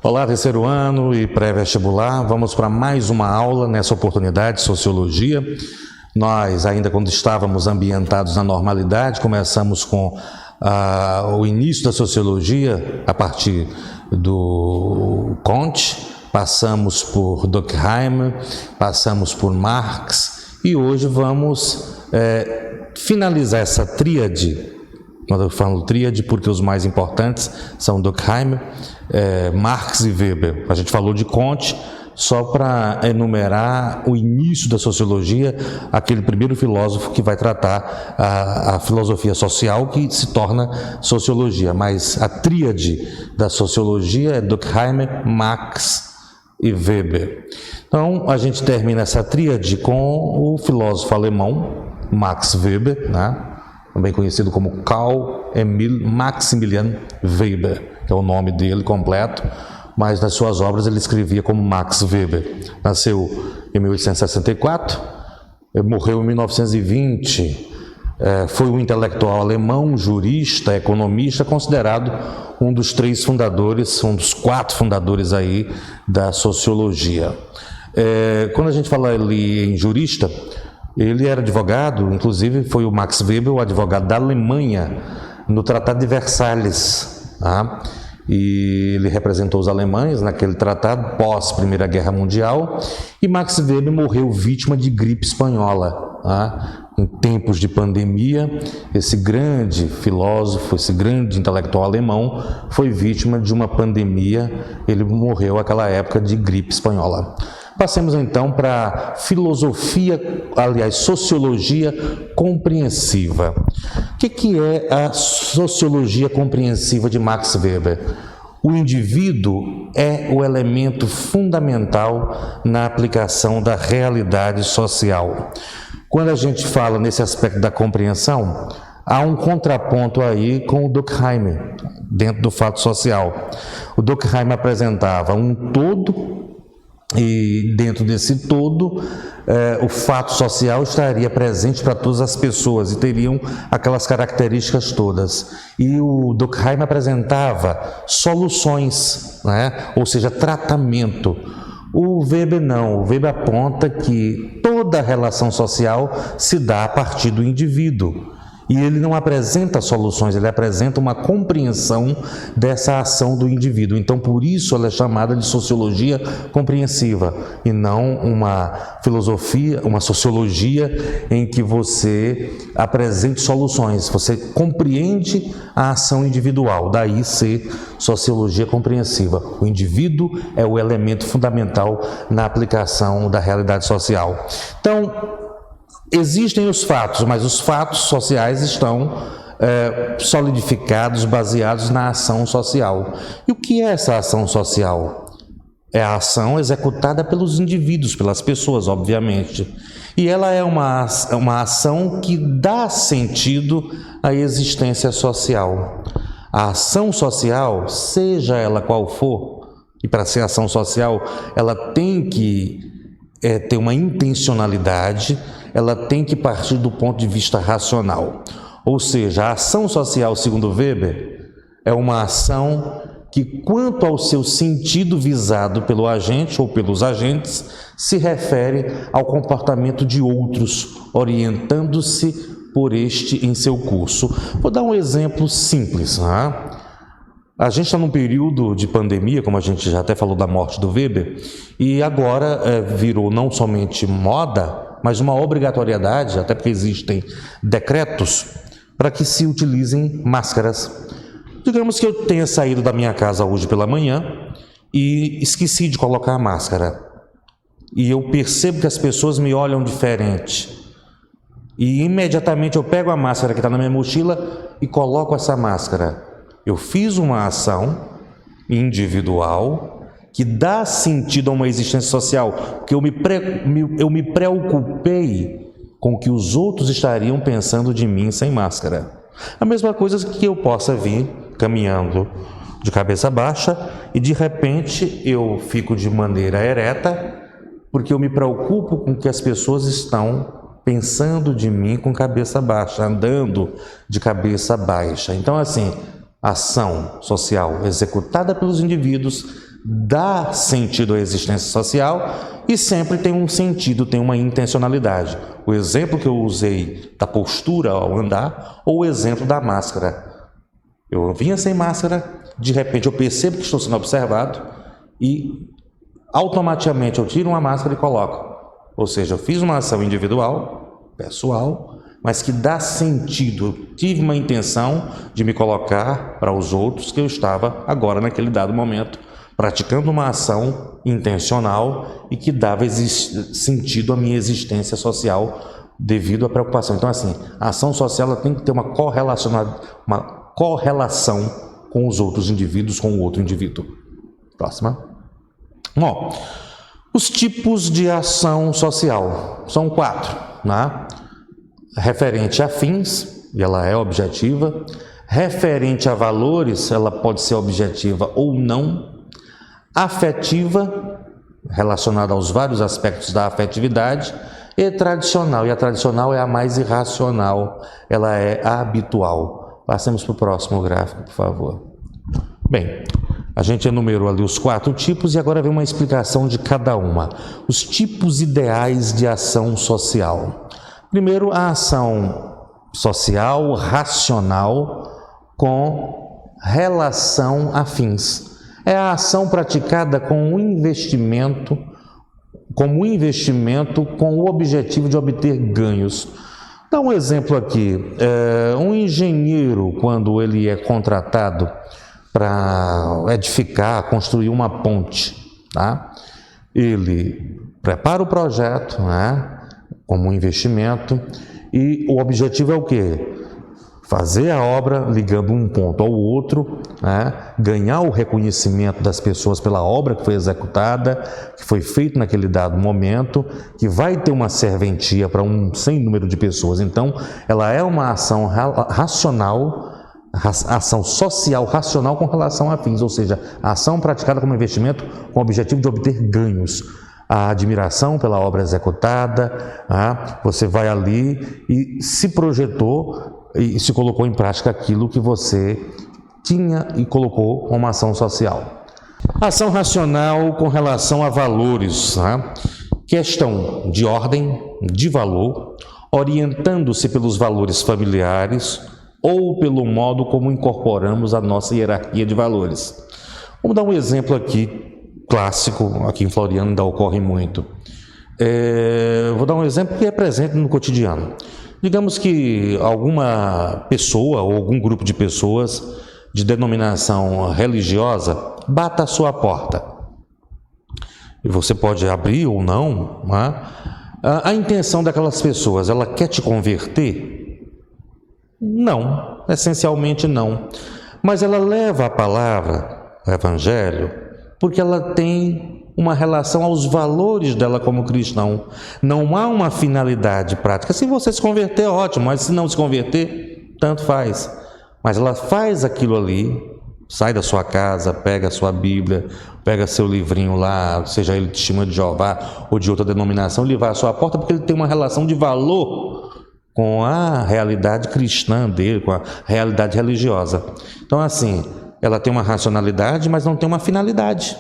Olá, terceiro ano e pré-vestibular. Vamos para mais uma aula nessa oportunidade de Sociologia. Nós, ainda quando estávamos ambientados na normalidade, começamos com o início da Sociologia a partir do Comte, passamos por Durkheim, passamos por Marx e hoje vamos finalizar essa tríade. Quando eu falo tríade, porque os mais importantes são Durkheim, Marx e Weber. A gente falou de Comte só para enumerar o início da sociologia, aquele primeiro filósofo que vai tratar a filosofia social que se torna sociologia. Mas a tríade da sociologia é Durkheim, Marx e Weber. Então, a gente termina essa tríade com o filósofo alemão Max Weber, né? Também conhecido como Karl Emil Maximilian Weber, que é o nome dele completo, mas nas suas obras ele escrevia como Max Weber. Nasceu em 1864, morreu em 1920, foi um intelectual alemão, jurista, economista, considerado um dos três fundadores, um dos quatro fundadores aí da sociologia. Quando a gente fala ali em jurista, ele era advogado, inclusive foi o Max Weber, o advogado da Alemanha, no Tratado de Versalhes, tá? E ele representou os alemães naquele tratado pós Primeira Guerra Mundial, e Max Weber morreu vítima de gripe espanhola, tá? Em tempos de pandemia, esse grande filósofo, esse grande intelectual alemão foi vítima de uma pandemia, ele morreu naquela época de gripe espanhola. Passemos então para sociologia compreensiva. O que é a sociologia compreensiva de Max Weber? O indivíduo é o elemento fundamental na aplicação da realidade social. Quando a gente fala nesse aspecto da compreensão, há um contraponto aí com o Durkheim, dentro do fato social. O Durkheim apresentava um todo, e dentro desse todo, o fato social estaria presente para todas as pessoas e teriam aquelas características todas. E o Durkheim apresentava soluções, né? Ou seja, tratamento. O Weber não, o Weber aponta que toda relação social se dá a partir do indivíduo. E ele não apresenta soluções, ele apresenta uma compreensão dessa ação do indivíduo. Então, por isso ela é chamada de sociologia compreensiva, e não uma filosofia, uma sociologia em que você apresente soluções. Você compreende a ação individual, daí ser sociologia compreensiva. O indivíduo é o elemento fundamental na aplicação da realidade social. Então, existem os fatos, mas os fatos sociais estão solidificados, baseados na ação social. E o que é essa ação social? É a ação executada pelos indivíduos, pelas pessoas, obviamente. E ela é uma ação que dá sentido à existência social. A ação social, seja ela qual for, e para ser ação social, ela tem que ter uma intencionalidade, ela tem que partir do ponto de vista racional. Ou seja, a ação social, segundo Weber, é uma ação que, quanto ao seu sentido visado pelo agente ou pelos agentes, se refere ao comportamento de outros, orientando-se por este em seu curso. Vou dar um exemplo simples, né? A gente está num período de pandemia, como a gente já até falou da morte do Weber, e agora virou não somente moda, mas uma obrigatoriedade, até porque existem decretos, para que se utilizem máscaras. Digamos que eu tenha saído da minha casa hoje pela manhã e esqueci de colocar a máscara. E eu percebo que as pessoas me olham diferente. E imediatamente eu pego a máscara que está na minha mochila e coloco essa máscara. Eu fiz uma ação individual que dá sentido a uma existência social, porque eu me preocupei com o que os outros estariam pensando de mim sem máscara. A mesma coisa que eu possa vir caminhando de cabeça baixa e de repente eu fico de maneira ereta, porque eu me preocupo com o que as pessoas estão pensando de mim com cabeça baixa, andando de cabeça baixa. Então, assim, ação social executada pelos indivíduos dá sentido à existência social e sempre tem um sentido, tem uma intencionalidade. O exemplo que eu usei da postura ao andar ou o exemplo da máscara. Eu vinha sem máscara, de repente eu percebo que estou sendo observado e automaticamente eu tiro uma máscara e coloco. Ou seja, eu fiz uma ação individual, pessoal, mas que dá sentido. Eu tive uma intenção de me colocar para os outros que eu estava agora naquele dado momento praticando uma ação intencional e que dava sentido à minha existência social devido à preocupação. Então, assim, a ação social ela tem que ter uma correlação com os outros indivíduos, com o outro indivíduo. Próxima. Bom, os tipos de ação social são 4, né? Referente a fins, e ela é objetiva. Referente a valores, ela pode ser objetiva ou não. Afetiva, relacionada aos vários aspectos da afetividade, e tradicional, e a tradicional é a mais irracional, ela é habitual. Passemos para o próximo gráfico, por favor. Bem, a gente enumerou ali os 4 tipos e agora vem uma explicação de cada uma. Os tipos ideais de ação social. Primeiro, a ação social racional com relação a fins. É a ação praticada com o investimento, com o objetivo de obter ganhos. Dá um exemplo aqui. Um engenheiro, quando ele é contratado para edificar, construir uma ponte, tá? Ele prepara o projeto, né, como um investimento, e o objetivo é o quê? Fazer a obra ligando um ponto ao outro, né? Ganhar o reconhecimento das pessoas pela obra que foi executada, que foi feita naquele dado momento, que vai ter uma serventia para um sem número de pessoas. Então, ela é uma ação racional, ação social racional com relação a fins, ou seja, a ação praticada como investimento com o objetivo de obter ganhos. A admiração pela obra executada, você vai ali e se projetou e se colocou em prática aquilo que você tinha e colocou como ação social. Ação racional com relação a valores, questão de ordem, de valor, orientando-se pelos valores familiares ou pelo modo como incorporamos a nossa hierarquia de valores. Vamos dar um exemplo aqui, clássico, aqui em Floriano ainda ocorre muito. Vou dar um exemplo que é presente no cotidiano. Digamos que alguma pessoa ou algum grupo de pessoas de denominação religiosa bata a sua porta. E você pode abrir ou não, A intenção daquelas pessoas, ela quer te converter? Não, essencialmente não. Mas ela leva a palavra, o evangelho, porque ela tem uma relação aos valores dela como cristão. Não há uma finalidade prática. Se você se converter, ótimo, mas se não se converter, tanto faz. Mas ela faz aquilo ali, sai da sua casa, pega a sua Bíblia, pega seu livrinho lá, seja ele Testemunha de Jeová ou de outra denominação, ele vai à sua porta porque ele tem uma relação de valor com a realidade cristã dele, com a realidade religiosa. Então, assim, ela tem uma racionalidade, mas não tem uma finalidade.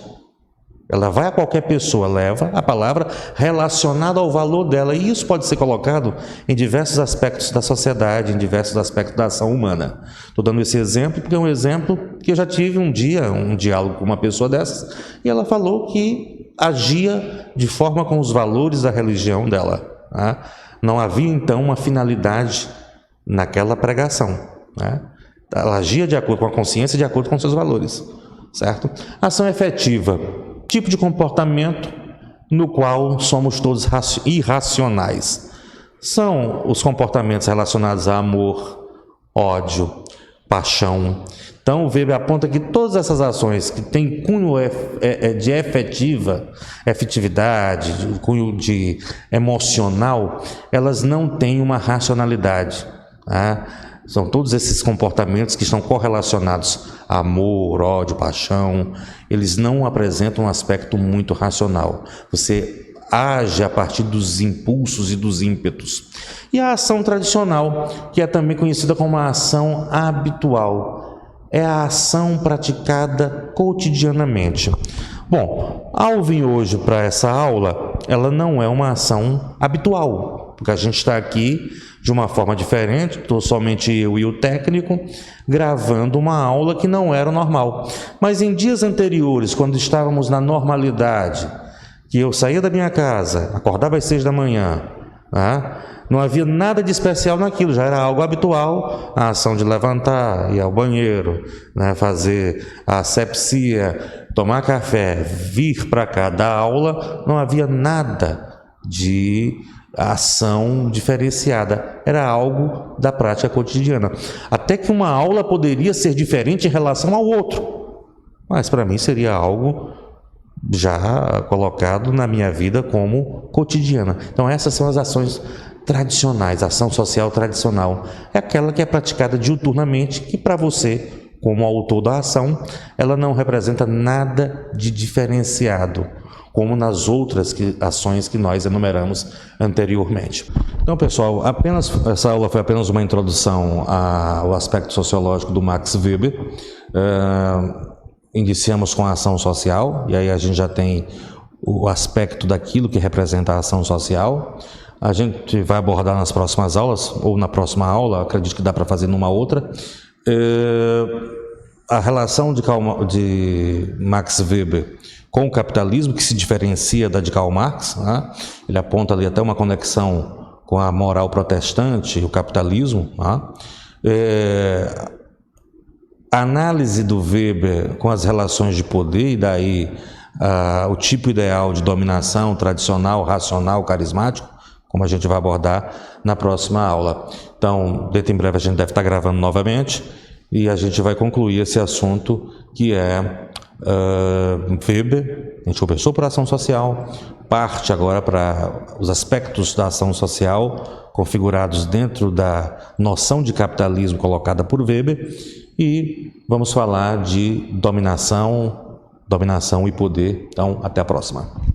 Ela vai a qualquer pessoa, leva a palavra relacionada ao valor dela, e isso pode ser colocado em diversos aspectos da sociedade, em diversos aspectos da ação humana. Estou dando esse exemplo porque é um exemplo que eu já tive um dia, um diálogo com uma pessoa dessas, e ela falou que agia de forma com os valores da religião dela. Não havia, então, uma finalidade naquela pregação. Ela agia de acordo com a consciência, de acordo com seus valores. Certo? Ação efetiva. Tipo de comportamento no qual somos todos irracionais. São os comportamentos relacionados a amor, ódio, paixão. Então, o Weber aponta que todas essas ações que têm cunho de efetividade, cunho de emocional, elas não têm uma racionalidade. São todos esses comportamentos que estão correlacionados a amor, ódio, paixão. Eles não apresentam um aspecto muito racional. Você age a partir dos impulsos e dos ímpetos. E a ação tradicional, que é também conhecida como a ação habitual. é a ação praticada cotidianamente. Bom, ao vir hoje para essa aula, ela não é uma ação habitual, porque a gente está aqui de uma forma diferente, estou somente eu e o técnico, gravando uma aula que não era normal. Mas em dias anteriores, quando estávamos na normalidade, que eu saía da minha casa, acordava às 6 da manhã, não havia nada de especial naquilo, já era algo habitual, a ação de levantar, ir ao banheiro, fazer a asepsia, tomar café, vir para cá dar aula, não havia nada de ação diferenciada, era algo da prática cotidiana. Até que uma aula poderia ser diferente em relação ao outro, mas para mim seria algo já colocado na minha vida como cotidiana. Então essas são as ações tradicionais, a ação social tradicional. É aquela que é praticada diuturnamente, que para você, como autor da ação, ela não representa nada de diferenciado, como nas outras ações que nós enumeramos anteriormente. Então, pessoal, essa aula foi apenas uma introdução ao aspecto sociológico do Max Weber. Iniciamos com a ação social, e aí a gente já tem o aspecto daquilo que representa a ação social. A gente vai abordar nas próximas aulas, ou na próxima aula, acredito que dá para fazer numa outra, a relação de Max Weber com o capitalismo, que se diferencia da de Karl Marx. Ele aponta ali até uma conexão com a moral protestante e o capitalismo. A análise do Weber com as relações de poder, e daí o tipo ideal de dominação tradicional, racional, carismático, como a gente vai abordar na próxima aula. Então, dentro em breve a gente deve estar gravando novamente e a gente vai concluir esse assunto que é Weber. A gente conversou por ação social, parte agora para os aspectos da ação social configurados dentro da noção de capitalismo colocada por Weber, e vamos falar de dominação e poder. Então, até a próxima.